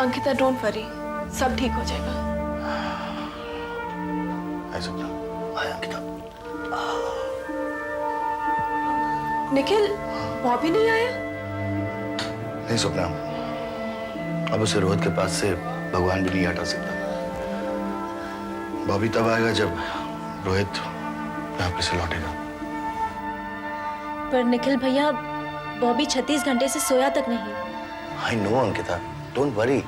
Ankita don't worry, सब ठीक हो जाएगा। सपना, हाय अंकिता। निखिल, बॉबी नहीं आया? नहीं सपना, अब उसे रोहित के पास से भगवान भी नहीं हटा सकता। बॉबी तब आएगा जब रोहित वापस से लौटेगा। पर निखिल भैया, बॉबी 36 घंटे से सोया तक नहीं। I know Ankita, don't worry.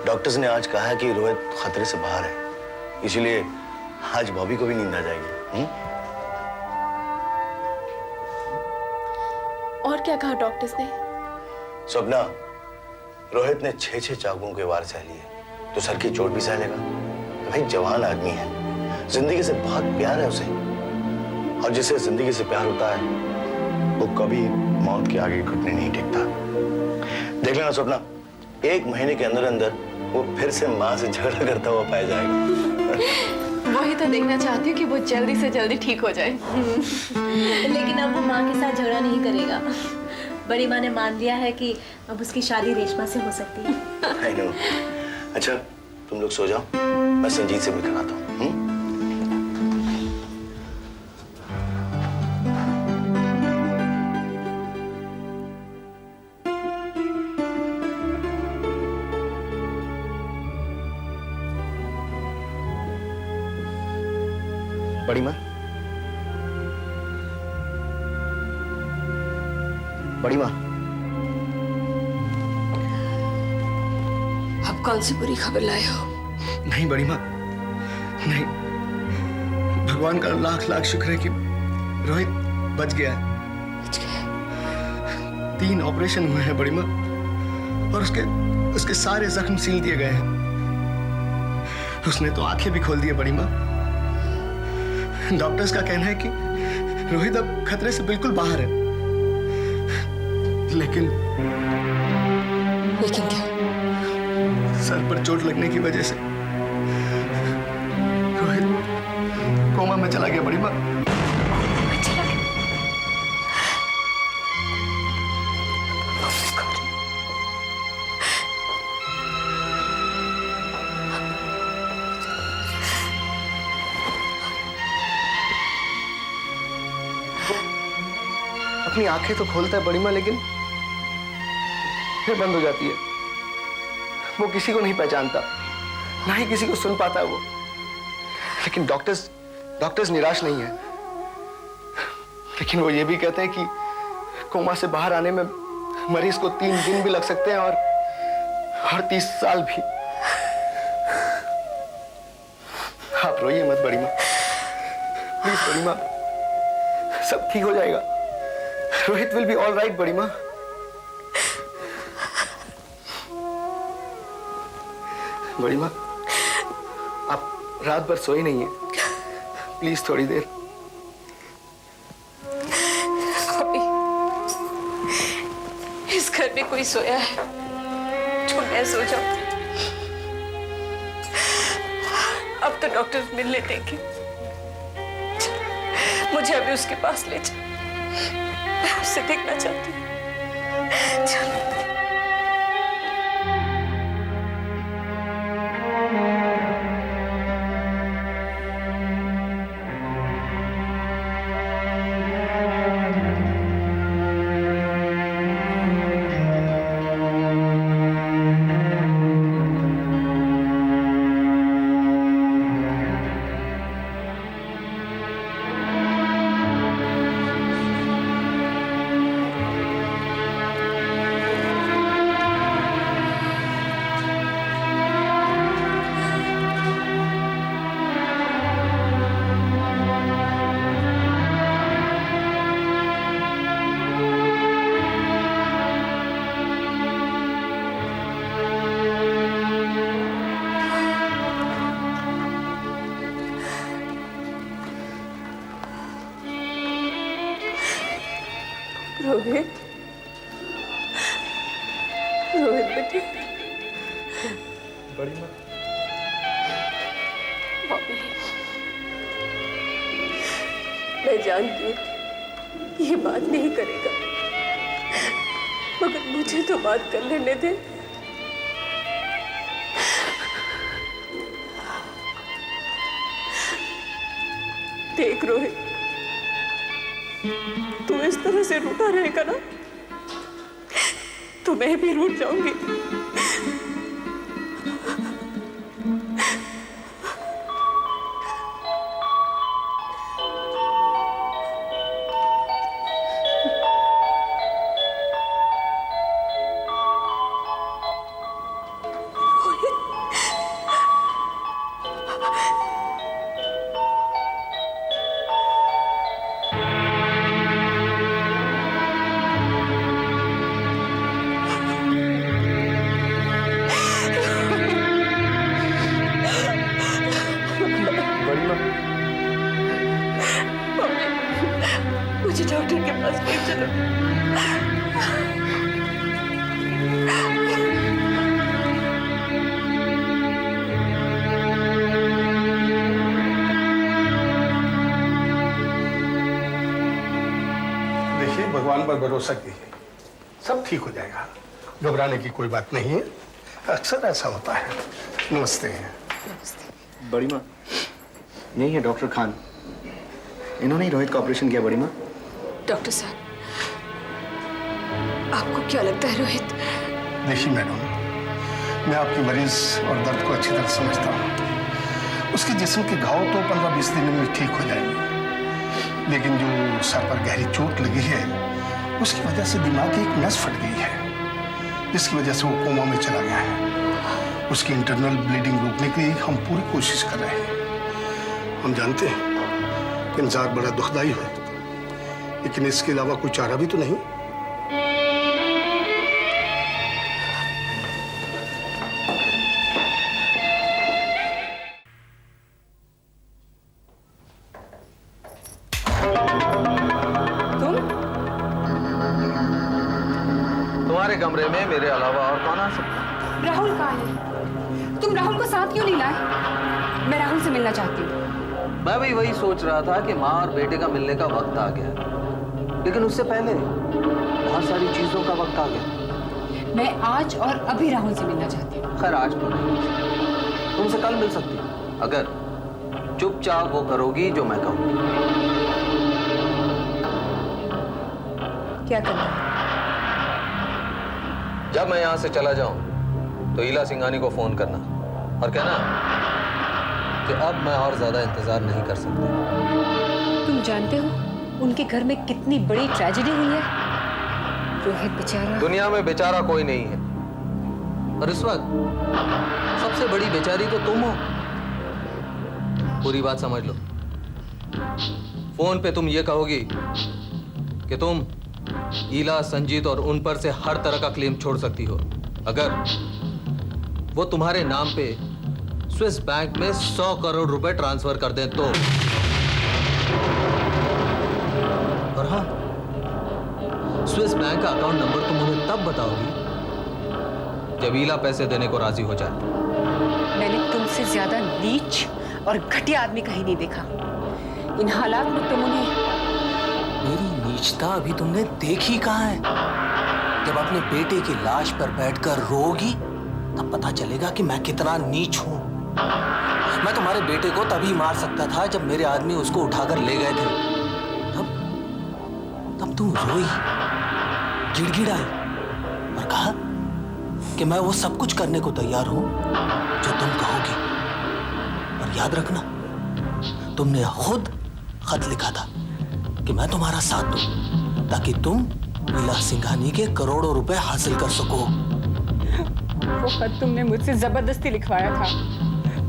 Doctors ने आज कहा है कि रोहित खतरे से बाहर है, इसलिए आज बॉबी को भी नींद आ जाएगी। और क्या कहा डॉक्टर्स ने? स्वप्ना, रोहित ने 6 चाकुओं के वार सह लिए, तो सर की चोट भी सह लेगा। भाई जवान आदमी है, जिंदगी से बहुत प्यार है उसे, और जिसे जिंदगी से प्यार होता है वो कभी मौत के आगे घुटने नहीं टेकता। देख लेना स्वप्ना, 1 महीने के अंदर अंदर वो फिर से माँ से झगड़ा करता हुआ पाया जाएगा। वही तो देखना चाहती हूँ कि वो जल्दी से जल्दी ठीक हो जाए। लेकिन अब वो माँ के साथ झगड़ा नहीं करेगा। बड़ी माँ ने मान लिया है कि अब उसकी शादी रेशमा से हो सकती है। I know। अच्छा तुम लोग सो जाओ, मैं संजीत से मिलकर आता हूँ। बड़ी माँ, बड़ी माँ, अब कौन सी बुरी खबर लाए हो? नहीं बड़ी माँ, नहीं। भगवान का लाख लाख शुक्र है कि रोहित बच गया है। 3 ऑपरेशन हुए हैं बड़ी माँ, और उसके सारे जख्म सील दिए गए हैं। उसने तो आंखें भी खोल दी है बड़ी माँ। डॉक्टर्स का कहना है कि रोहित अब खतरे से बिल्कुल बाहर है। लेकिन क्या? सर पर चोट लगने की वजह से रोहित कोमा में चला गया बड़ी माँ। अपनी आंखें तो खोलता है बड़ी माँ, लेकिन फिर बंद हो जाती है। वो किसी को नहीं पहचानता, ना ही किसी को सुन पाता है वो। लेकिन डॉक्टर्स निराश नहीं है। लेकिन वो ये भी कहते हैं कि कोमा से बाहर आने में मरीज को 3 दिन भी लग सकते हैं और 30 साल भी। आप रोइए मत बड़ी माँ, प्लीज बड़ी माँ, सब ठीक हो जाएगा। Rohit will be all right बड़ी माँ। बड़ी माँ, आप रात भर सोई नहीं है, प्लीज थोड़ी देर। अभी इस घर में कोई सोया है जो मैं सो जाऊं? अब तो डॉक्टर मिलने देंगे। मुझे अभी उसके पास ले जा, मैं उससे देखना चाहती हूँ। चलो। रोहित, रोहित बेटे। बड़ी माँ, बॉबी, मैं जानती हूँ ये बात नहीं करेगा, मगर मुझे तो बात कर लेने दे। देख रोहित, तू इस तरह से रूठा रहेगा ना तो मैं भी रूठ जाऊंगी। बड़ी माँ, मुझे डॉक्टर के पास ले चलो। देखिए, भगवान पर भरोसा कीजिए, सब ठीक हो जाएगा। घबराने की कोई बात नहीं है, अक्सर ऐसा होता है। नमस्ते। बड़ी माँ, यही है डॉक्टर खान। इन्होंने ही रोहित का ऑपरेशन किया। बड़ी माँ, डॉक्टर साहब, आपको क्या लगता है रोहित? देखिए मैडम, मैं आपकी मरीज और दर्द को अच्छी तरह समझता हूँ। उसके जिस्म के घाव तो 15-20 दिनों में ठीक हो जाएंगे, लेकिन जो सर पर गहरी चोट लगी है उसकी वजह से दिमाग की एक नस फट गई है, जिसकी वजह से वो कोमा में चला गया है। उसकी इंटरनल ब्लीडिंग रोकने के लिए हम पूरी कोशिश कर रहे हैं। हम जानते हैं कि इंतजार बड़ा दुखदाई है, लेकिन इसके अलावा कोई चारा भी तो नहीं। तुम्हारे कमरे में मेरे अलावा और कौन आ सकता है? राहुल कहाँ है? तुम राहुल को साथ क्यों नहीं लाए? मैं राहुल से मिलना चाहती हूँ। मैं भी वही सोच रहा था कि माँ और बेटे का मिलने का वक्त आ गया, लेकिन उससे पहले बहुत सारी चीजों का वक्त आ गया। मैं आज और अभी राहुल से मिलना चाहती हूँ। खैर, आज तो नहीं, तुमसे कल मिल सकती हूँ, अगर चुपचाप वो करोगी जो मैं कहूँगी। क्या करना है? जब मैं यहाँ से चला जाऊं तो ईला सिंघानी को फोन करना और कहना कि अब मैं और ज्यादा इंतजार नहीं कर सकती। तुम जानते हो उनके घर में कितनी बड़ी ट्रेजेडी हुई है? रोहित बेचारा। दुनिया में बेचारा कोई नहीं है, और इस वक्त सबसे बड़ी बेचारी तो तुम हो। पूरी बात समझ लो। फोन पे तुम ये कहोगी कि तुम ईला, संजीत और उन पर से हर तरह का क्लेम छोड़ सकती हो अगर वो तुम्हारे नाम पे स्विस बैंक में 100 करोड़ रुपए ट्रांसफर कर दें तो। और हाँ, स्विस बैंक का अकाउंट नंबर तुम उन्हें तब बताओगी जब ईला पैसे देने को राजी हो जाए। मैंने तुमसे ज्यादा नीच और घटिया आदमी कहीं नहीं देखा। इन हालात में तुम उन्हें। मेरी नीचता अभी तुमने देखी कहाँ है? जब अपने बेटे की लाश पर बैठकर रोगी तब पता चलेगा कि मैं कितना नीच हूं। मैं तुम्हारे बेटे को तभी मार सकता था जब मेरे आदमी उसको उठाकर ले गए थे। तब तुम रोई, गिड़गिड़ाई और कहा कि मैं वो सब कुछ करने को तैयार हूं जो तुम कहोगी। और याद रखना, तुमने खुद खत लिखा था कि मैं तुम्हारा साथ दूं ताकि तुम ईला सिंघानी के करोड़ों रुपए हासिल कर सको। वो खत तुमने मुझसे जबरदस्ती लिखवाया था,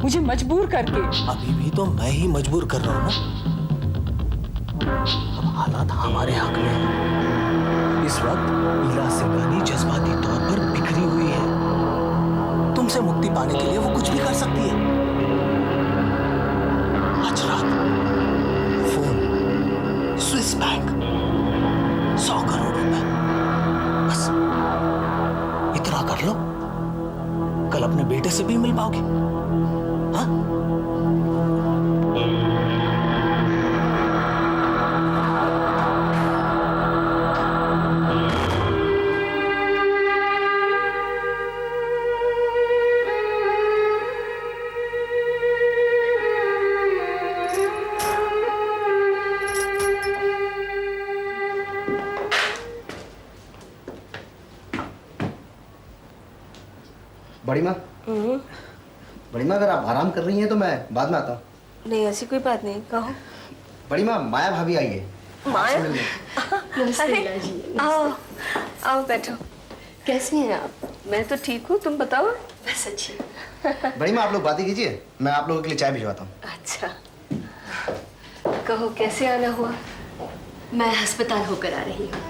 मुझे मजबूर करके। अभी भी तो मैं ही मजबूर कर रहा हूं ना। अब हालात हमारे हक में है। इस वक्त ईला सिंघानी जज्बाती तौर पर बिखरी हुई है। तुमसे मुक्ति पाने के लिए वो कुछ भी कर सकती है। आज रात फोन, स्विस बैंक, 100 करोड़ रुपए, बस इतना कर लो, कल अपने बेटे से भी मिल पाओगे। हाँ? बड़ी माँ, बड़ी माँ, अगर आप आराम कर रही हैं तो मैं बाद में आता हूँ। नहीं ऐसी कोई बात नहीं, कहो। बड़ी माँ, माया भाभी आई है। माया? आपसे मिलने। अरे, आओ आओ बैठो। कैसी हैं आप? मैं तो ठीक हूँ, तुम बताओ। बस अच्छी। बड़ी माँ, आप लोग बातें कीजिए, मैं आप लोगों के लिए चाय भिजवाता हूँ। अच्छा, कहो कैसे आना हुआ? मैं अस्पताल होकर आ रही हूँ।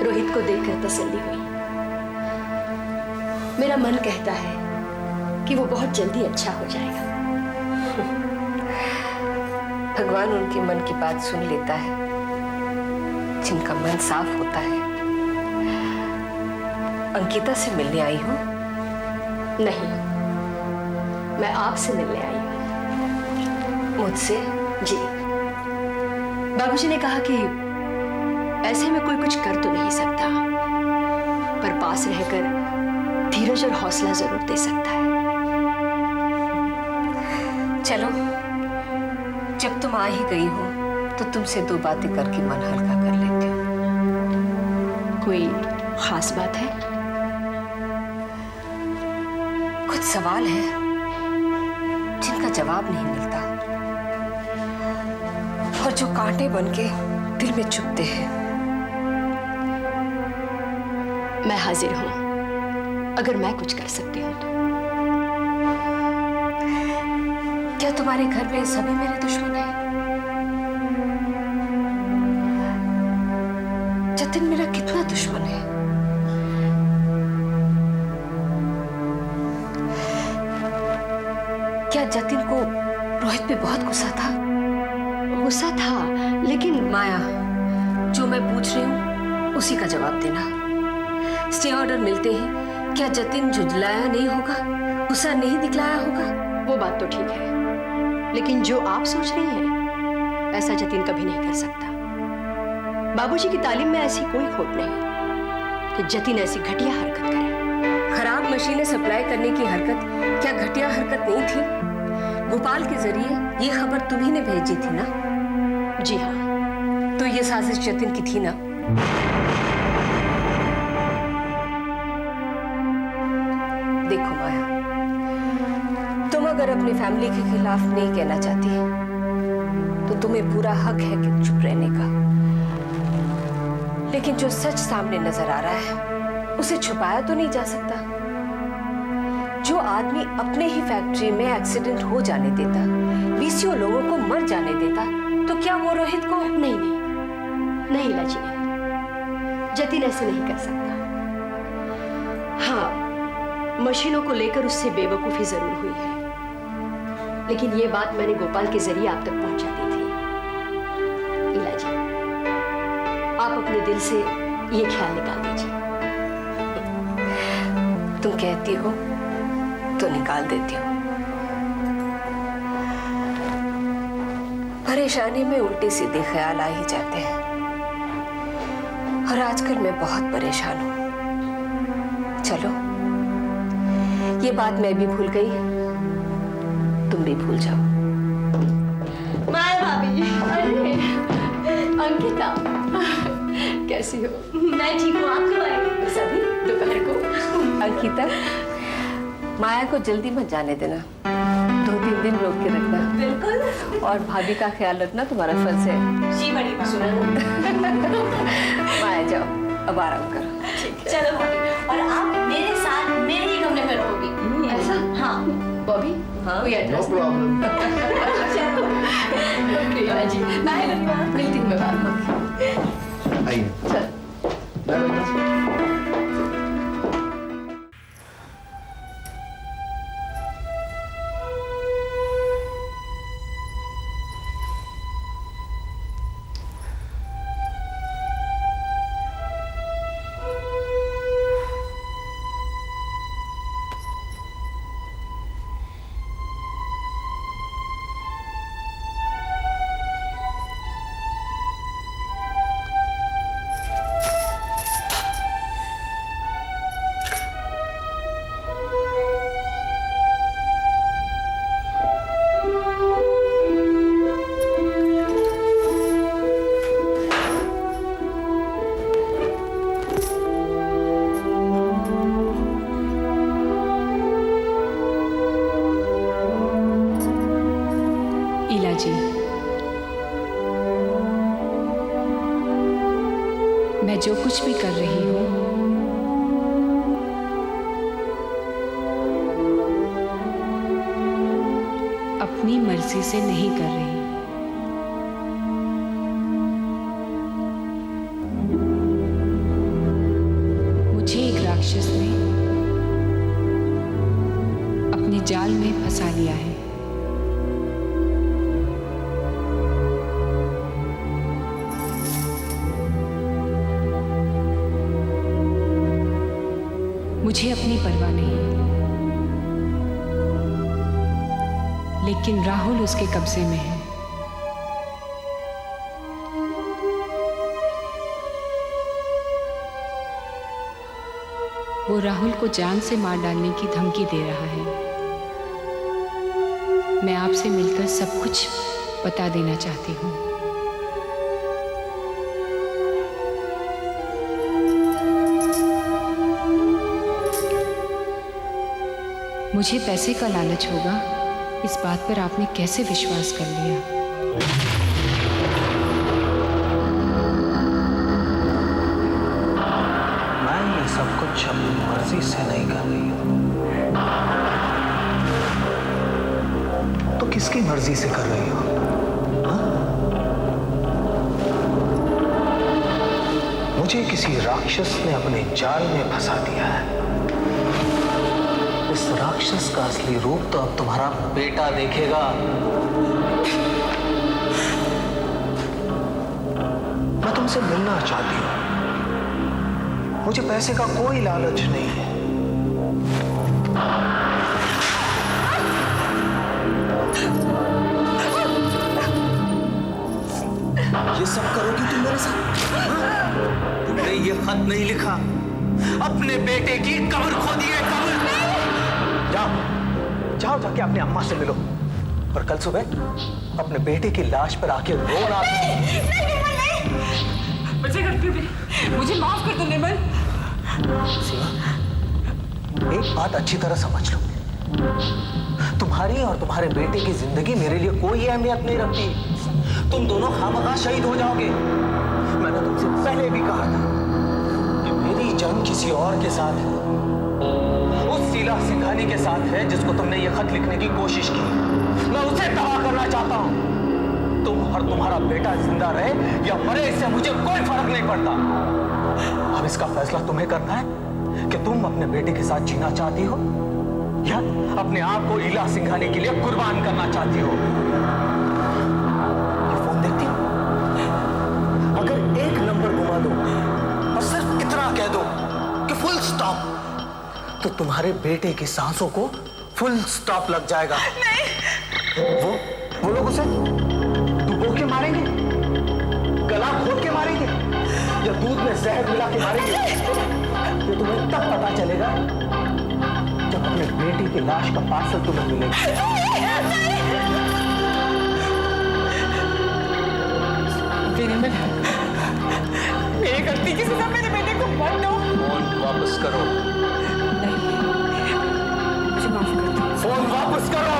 रोहित को देखकर तसल्ली हुई। मेरा मन कहता है कि वो बहुत जल्दी अच्छा हो जाएगा। भगवान उनके मन की बात सुन लेता है जिनका मन साफ होता है। अंकिता से मिलने आई हो? नहीं, मैं आपसे मिलने आई हूँ। मुझसे? जी। बाबूजी ने कहा कि ऐसे में कोई कुछ कर तो नहीं सकता, पर पास रहकर धीरज और हौसला जरूर दे सकता है। चलो, जब तुम आ ही गई हो तो तुमसे दो बातें करके मन हल्का कर लेती हूँ। कोई खास बात है? कुछ सवाल है जिनका जवाब नहीं मिलता और जो कांटे बनके दिल में चुभते हैं। मैं हाजिर हूं, अगर मैं कुछ कर सकती हूं तो। क्या तुम्हारे घर में सभी मेरे दुश्मन हैं? जतिन मेरा कितना दुश्मन है। क्या जतिन को रोहित पे बहुत गुस्सा था? गुस्सा था, लेकिन माया, जो मैं पूछ रही हूँ उसी का जवाब देना। स्टे ऑर्डर मिलते ही क्या जतिन झुंझलाया नहीं होगा, गुस्सा नहीं दिखलाया होगा? वो बात तो ठीक है, लेकिन जो आप सोच रही हैं ऐसा जतिन कभी नहीं कर सकता। बाबूजी की तालीम में ऐसी कोई खोट नहीं कि जतिन ऐसी घटिया हरकत करे। खराब मशीनें सप्लाई करने की हरकत क्या घटिया हरकत नहीं थी? गोपाल के जरिए ये खबर तुम्ही ने भेजी थी ना? जी हाँ। तो ये साजिश जतिन की थी ना? देखो माया, तुम अगर अपनी फैमिली के खिलाफ नहीं कहना चाहती तो तुम्हें पूरा हक है कि चुप रहने का। लेकिन जो सच सामने नजर आ रहा है उसे छुपाया तो नहीं जा सकता। जो आदमी अपने ही फैक्ट्री में एक्सीडेंट हो जाने देता, 20 लोगों को मर जाने देता, तो क्या वो रोहित को? नहीं नहीं नहीं लाजी नहीं, जतिन ऐसे नहीं कर सकता। हाँ, मशीनों को लेकर उससे बेवकूफी जरूर हुई है, लेकिन ये बात मैंने गोपाल के जरिए आप तक पहुंचा दी थी। इलाजी, आप अपने दिल से ये ख्याल निकाल दीजिए। तुम कहती हो तो निकाल देती हूँ। परेशानी में उल्टे सीधे ख्याल आ ही जाते हैं और आजकल मैं बहुत परेशान हूँ। चलो, ये बात मैं भी भूल गई, तुम भी भूल जाओ। माया भाभी, अरे अंकिता, कैसी हो? मैं ठीक हूँ, आप कब आएंगे? बस अभी दोपहर को। अंकिता, माया को जल्दी मत जाने देना, 2-3 दिन रोक के रखना। बिल्कुल। और भाभी का ख्याल रखना तुम्हारा फर्ज है। जी बड़ी माँ। सुना। माया जाओ, अब आराम करो। चलो भाभी, और आप मेरे साथ मेरे ही कमरे में रहोगी। ऐसा? हाँ। बॉबी, हाँ? कोई नो एड्रेस? प्रॉब्लम। चलो। ओके जी, बाय बड़ी माँ, मिलती हूँ मैं बाद में। आइए। चल। जी, मैं जो कुछ भी कर रही हूँ अपनी मर्जी से नहीं कर रही। मुझे एक राक्षस ने अपने जाल में फंसा लिया है। मुझे अपनी परवाह नहीं, लेकिन राहुल उसके कब्जे में है। वो राहुल को जान से मार डालने की धमकी दे रहा है। मैं आपसे मिलकर सब कुछ बता देना चाहती हूँ। मुझे पैसे का लालच होगा, इस बात पर आपने कैसे विश्वास कर लिया? मैं ये सब कुछ अपनी मर्जी से नहीं कर रही हूँ। तो किसकी मर्जी से कर रही हो? मुझे किसी राक्षस ने अपने जाल में फंसा दिया है। इस राक्षस का असली रूप तो अब तुम्हारा बेटा देखेगा। मैं तुमसे मिलना चाहती हूँ। मुझे पैसे का कोई लालच नहीं है। ये सब करोगी तुम मेरे साथ? तुमने ये खत नहीं लिखा, अपने बेटे की कब्र खोदी है, कब्र। जाओ जाओ, जाके अपनी अम्मा से मिलो और कल सुबह अपने बेटे की लाश पर आके रोना। मुझे गलती हुई, मुझे माफ कर दो निर्मल। सीमा, एक बात अच्छी तरह समझ लो, तुम्हारी और तुम्हारे बेटे की जिंदगी मेरे लिए कोई अहमियत नहीं रखती। तुम दोनों खामखा शहीद हो जाओगे। मैंने तुमसे पहले भी कहा था कि मेरी जंग किसी और के साथ है, उस शीला सिंघानी के साथ है जिसको तुमने ये खत लिखने की कोशिश की। मैं उसे तबाह करना चाहता हूं। तुम और तुम्हारा बेटा जिंदा रहे या मरे, इससे मुझे कोई फर्क नहीं पड़ता। अब इसका फैसला तुम्हें करना है कि तुम अपने बेटे के साथ जीना चाहती हो या अपने आप को ईला सिंघानी के लिए कुर्बान करना चाहती हो। ये फोन देखती हो? अगर एक नंबर घुमा दो और सिर्फ इतना कह दो कि फुल स्टॉप, तो तुम्हारे बेटे की सांसों को फुल स्टॉप लग जाएगा। नहीं। वो लोग उसे डुबो के मारेंगे, गला घोट के मारेंगे या दूध में जहर मिला के मारेंगे। ये तुम्हें तब पता चलेगा जब अपने बेटी की लाश का पार्सल तुम्हें मिलेगा। मेरी गलती की सजा मेरे बेटे को मत दो। फोन वापस करो। मुझे माफ कर दो। फोन वापस करो।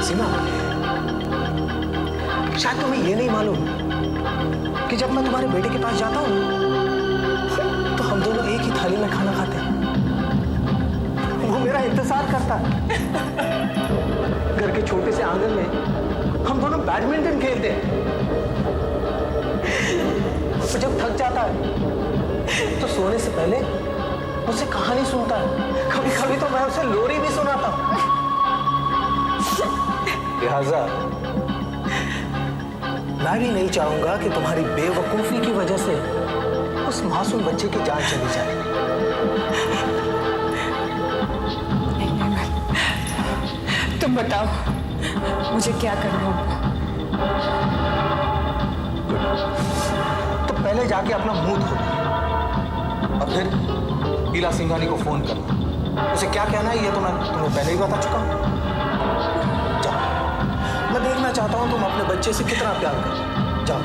सीमा, शायद तुम्हें ये नहीं मालूम कि जब मैं तुम्हारे बेटे के पास जाता हूँ तो हम दोनों एक ही थाली में खाना खाते हैं। वो मेरा इंतजार करता है। घर के छोटे से आंगन में हम दोनों बैडमिंटन खेलते हैं। और जब थक जाता है तो सोने से पहले मुझसे कहानी सुनता है। कभी कभी तो मैं उसे लोरी भी सुनाता हूँ। लिहाजा मैं भी नहीं चाहूंगा कि तुम्हारी बेवकूफी की वजह से उस मासूम बच्चे की जान चली जाए। तुम बताओ मुझे क्या करना होगा? तो पहले जाके अपना मुंह धो और फिर ईला सिंघानी को फोन करना। उसे क्या कहना है ये तो मैं तुम्हें पहले ही बता चुका हूं। जाओ, मैं देखना चाहता हूं तुम अपने बच्चे से कितना प्यार करो। जाओ।